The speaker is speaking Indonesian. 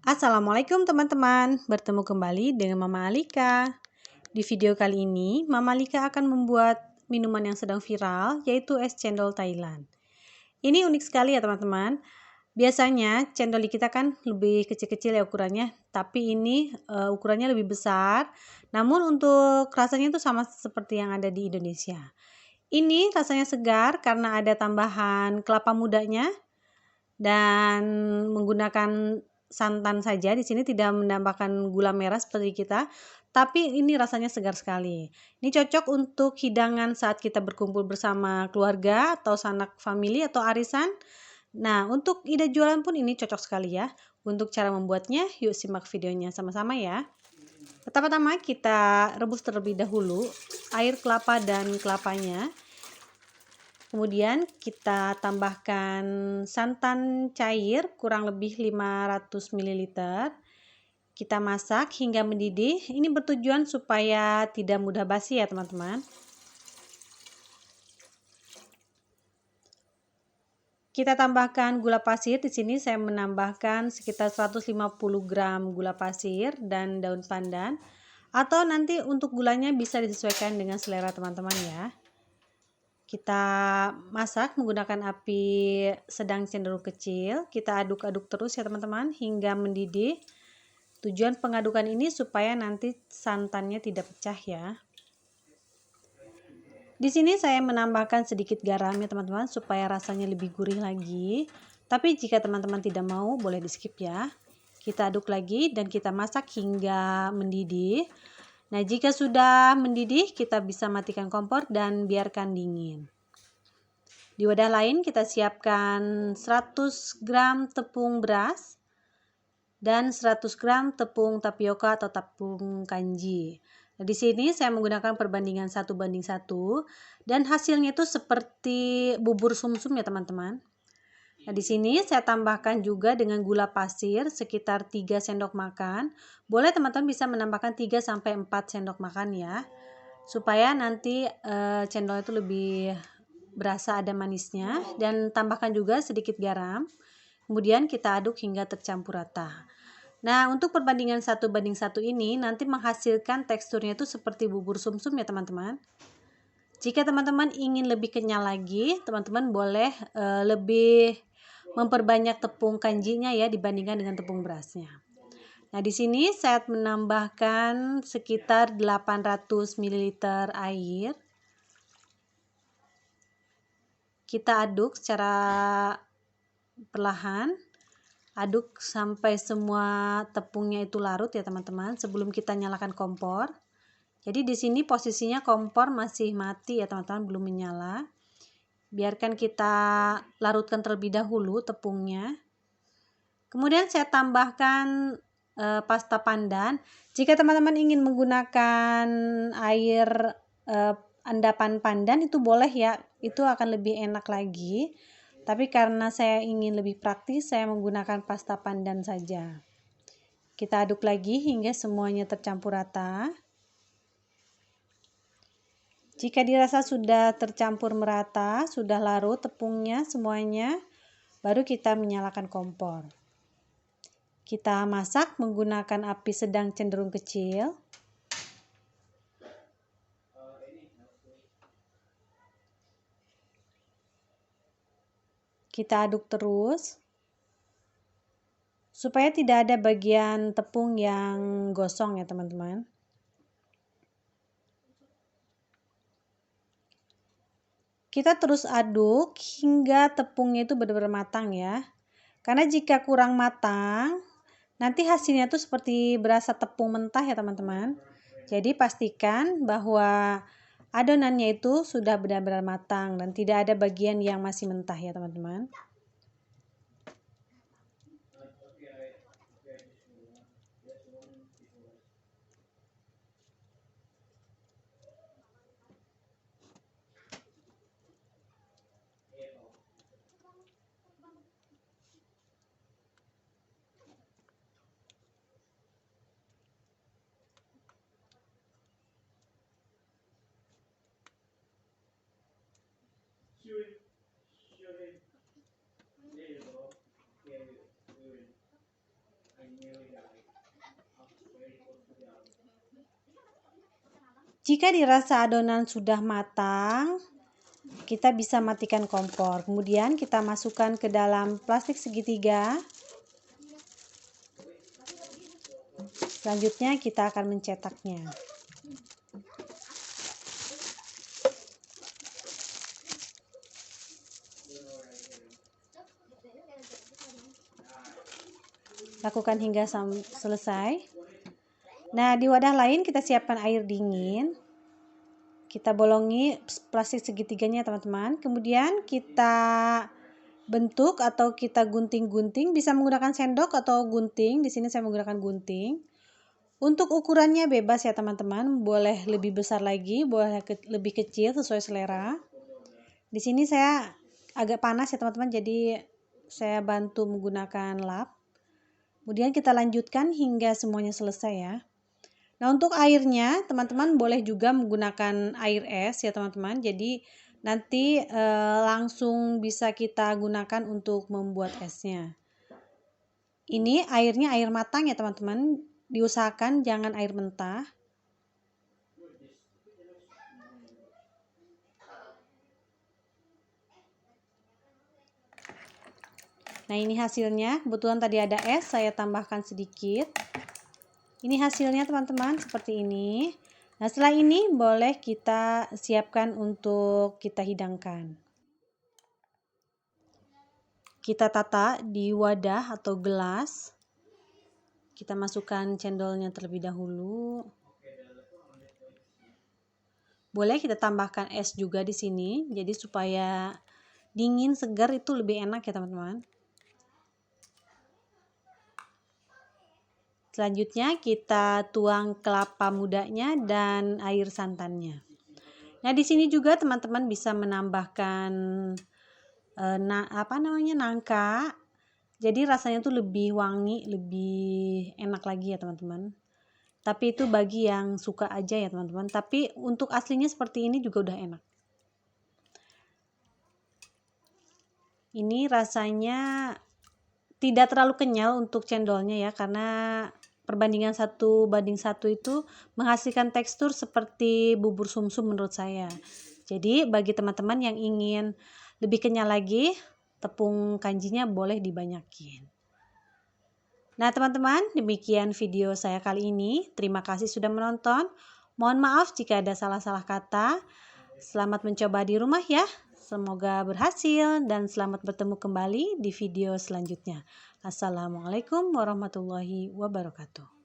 Assalamualaikum teman-teman, bertemu kembali dengan Mama Alika. Di video kali ini, Mama Alika akan membuat minuman yang sedang viral, yaitu es cendol Thailand. Ini unik sekali ya teman-teman. Biasanya cendol di kita kan lebih kecil-kecil ya ukurannya, tapi ini ukurannya lebih besar. Namun untuk rasanya itu sama seperti yang ada di Indonesia. Ini rasanya segar karena ada tambahan kelapa mudanya dan menggunakan santan saja. Di sini tidak menambahkan gula merah seperti kita, tapi ini rasanya segar sekali. Ini cocok untuk hidangan saat kita berkumpul bersama keluarga atau sanak famili atau arisan. Nah, untuk ide jualan pun ini cocok sekali ya. Untuk cara membuatnya, yuk simak videonya sama-sama ya. Pertama-tama kita rebus terlebih dahulu air kelapa dan kelapanya. Kemudian kita tambahkan santan cair kurang lebih 500 ml. Kita masak hingga mendidih. Ini bertujuan supaya tidak mudah basi ya teman-teman. Kita tambahkan gula pasir. Di sini saya menambahkan sekitar 150 gram gula pasir dan daun pandan. Atau nanti untuk gulanya bisa disesuaikan dengan selera teman-teman ya. Kita masak menggunakan api sedang cenderung kecil. Kita aduk-aduk terus ya teman-teman hingga mendidih. Tujuan pengadukan ini supaya nanti santannya tidak pecah ya. Di sini saya menambahkan sedikit garam ya teman-teman supaya rasanya lebih gurih lagi. Tapi jika teman-teman tidak mau boleh di skip ya. Kita aduk lagi dan kita masak hingga mendidih. Nah, jika sudah mendidih kita bisa matikan kompor dan biarkan dingin. Di wadah lain kita siapkan 100 gram tepung beras dan 100 gram tepung tapioka atau tepung kanji. Nah, di sini saya menggunakan perbandingan 1:1 dan hasilnya itu seperti bubur sumsum ya teman-teman. Nah, di sini saya tambahkan juga dengan gula pasir sekitar 3 sendok makan. Boleh teman-teman bisa menambahkan 3 sampai 4 sendok makan ya. Supaya nanti cendol itu lebih berasa ada manisnya, dan tambahkan juga sedikit garam. Kemudian kita aduk hingga tercampur rata. Nah, untuk perbandingan 1:1 ini nanti menghasilkan teksturnya itu seperti bubur sumsum ya teman-teman. Jika teman-teman ingin lebih kenyal lagi, teman-teman boleh lebih memperbanyak tepung kanjinya ya dibandingkan dengan tepung berasnya. Nah, di sini saya menambahkan sekitar 800 ml air. Kita aduk secara perlahan, aduk sampai semua tepungnya itu larut ya teman-teman sebelum kita nyalakan kompor. Jadi di sini posisinya kompor masih mati ya teman-teman, belum menyala. Biarkan kita larutkan terlebih dahulu tepungnya. Kemudian saya tambahkan pasta pandan. Jika teman-teman ingin menggunakan air endapan pandan itu boleh ya, itu akan lebih enak lagi. Tapi karena saya ingin lebih praktis, saya menggunakan pasta pandan saja. Kita aduk lagi hingga semuanya tercampur rata. Jika dirasa sudah tercampur merata, sudah larut tepungnya semuanya, baru kita menyalakan kompor. Kita masak menggunakan api sedang cenderung kecil. Kita aduk terus supaya tidak ada bagian tepung yang gosong ya teman-teman. Kita terus aduk hingga tepungnya itu benar-benar matang ya. Karena jika kurang matang, nanti hasilnya itu seperti berasa tepung mentah ya teman-teman. Jadi pastikan bahwa adonannya itu sudah benar-benar matang dan tidak ada bagian yang masih mentah ya teman-teman. Jika dirasa adonan sudah matang, kita bisa matikan kompor. Kemudian kita masukkan ke dalam plastik segitiga. Selanjutnya kita akan mencetaknya. Lakukan hingga selesai. Nah, di wadah lain kita siapkan air dingin. Kita bolongi plastik segitiganya, teman-teman. Kemudian kita bentuk atau kita gunting-gunting, bisa menggunakan sendok atau gunting. Di sini saya menggunakan gunting. Untuk ukurannya bebas ya, teman-teman. Boleh lebih besar lagi, boleh lebih kecil sesuai selera. Di sini saya agak panas ya, teman-teman. Jadi saya bantu menggunakan lap. Kemudian kita lanjutkan hingga semuanya selesai ya. Nah, untuk airnya teman-teman boleh juga menggunakan air es ya, teman-teman. Jadi nanti langsung bisa kita gunakan untuk membuat esnya. Ini airnya air matang ya, teman-teman. Diusahakan jangan air mentah. Nah, ini hasilnya. Kebetulan tadi ada es, saya tambahkan sedikit. Ini hasilnya, teman-teman, seperti ini. Nah, setelah ini boleh kita siapkan untuk kita hidangkan. Kita tata di wadah atau gelas. Kita masukkan cendolnya terlebih dahulu. Boleh kita tambahkan es juga di sini. Jadi supaya dingin, segar itu lebih enak ya, teman-teman. Selanjutnya kita tuang kelapa mudanya dan air santannya. Nah, di sini juga teman-teman bisa menambahkan nangka. Jadi rasanya tuh lebih wangi, lebih enak lagi ya, teman-teman. Tapi itu bagi yang suka aja ya, teman-teman. Tapi untuk aslinya seperti ini juga udah enak. Ini rasanya tidak terlalu kenyal untuk cendolnya ya, karena perbandingan 1:1 itu menghasilkan tekstur seperti bubur sumsum menurut saya. Jadi bagi teman-teman yang ingin lebih kenyal lagi, tepung kanjinya boleh dibanyakin. Nah, teman-teman, demikian video saya kali ini. Terima kasih sudah menonton. Mohon maaf jika ada salah-salah kata. Selamat mencoba di rumah ya. Semoga berhasil dan selamat bertemu kembali di video selanjutnya. Assalamualaikum warahmatullahi wabarakatuh.